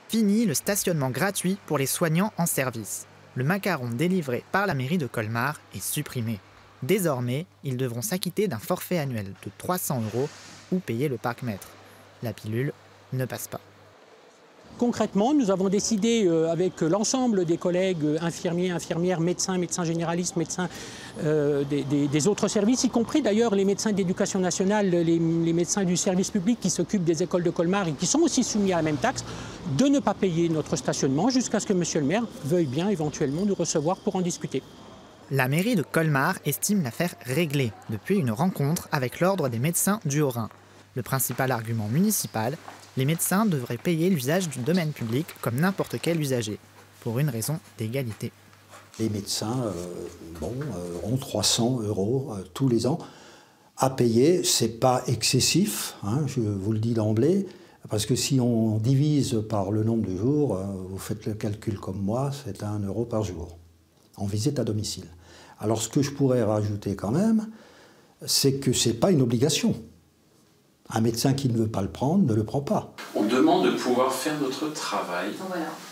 Fini le stationnement gratuit pour les soignants en service. Le macaron délivré par la mairie de Colmar est supprimé. Désormais, ils devront s'acquitter d'un forfait annuel de 300 € ou payer le parc-mètre. La pilule ne passe pas. Concrètement, nous avons décidé avec l'ensemble des collègues infirmiers, infirmières, médecins, médecins généralistes, médecins des autres services, y compris d'ailleurs les médecins d'éducation nationale, les médecins du service public qui s'occupent des écoles de Colmar et qui sont aussi soumis à la même taxe, de ne pas payer notre stationnement jusqu'à ce que monsieur le maire veuille bien éventuellement nous recevoir pour en discuter. La mairie de Colmar estime l'affaire réglée depuis une rencontre avec l'Ordre des médecins du Haut-Rhin. Le principal argument municipal, les médecins devraient payer l'usage du domaine public comme n'importe quel usager, pour une raison d'égalité. Les médecins ont 300 € tous les ans à payer. Ce n'est pas excessif, hein, je vous le dis d'emblée, parce que si on divise par le nombre de jours, vous faites le calcul comme moi, c'est 1 € par jour, en visite à domicile. Alors ce que je pourrais rajouter quand même, c'est que ce n'est pas une obligation. Un médecin qui ne veut pas le prendre ne le prend pas. On demande de pouvoir faire notre travail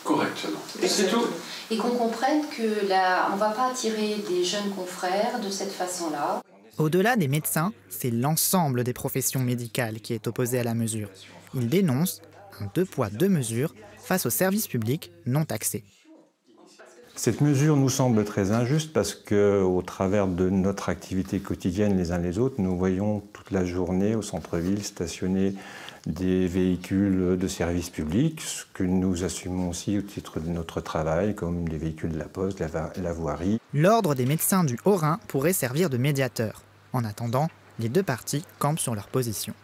correctement. Et c'est tout. Et qu'on comprenne que là, on ne va pas attirer des jeunes confrères de cette façon-là. Au-delà des médecins, c'est l'ensemble des professions médicales qui est opposé à la mesure. Ils dénoncent un 2 poids 2 mesures face aux services publics non taxés. Cette mesure nous semble très injuste parce qu'au travers de notre activité quotidienne les uns les autres, nous voyons toute la journée au centre-ville stationner des véhicules de service public, ce que nous assumons aussi au titre de notre travail, comme des véhicules de la poste, la voirie. L'Ordre des médecins du Haut-Rhin pourrait servir de médiateur. En attendant, les deux parties campent sur leur position.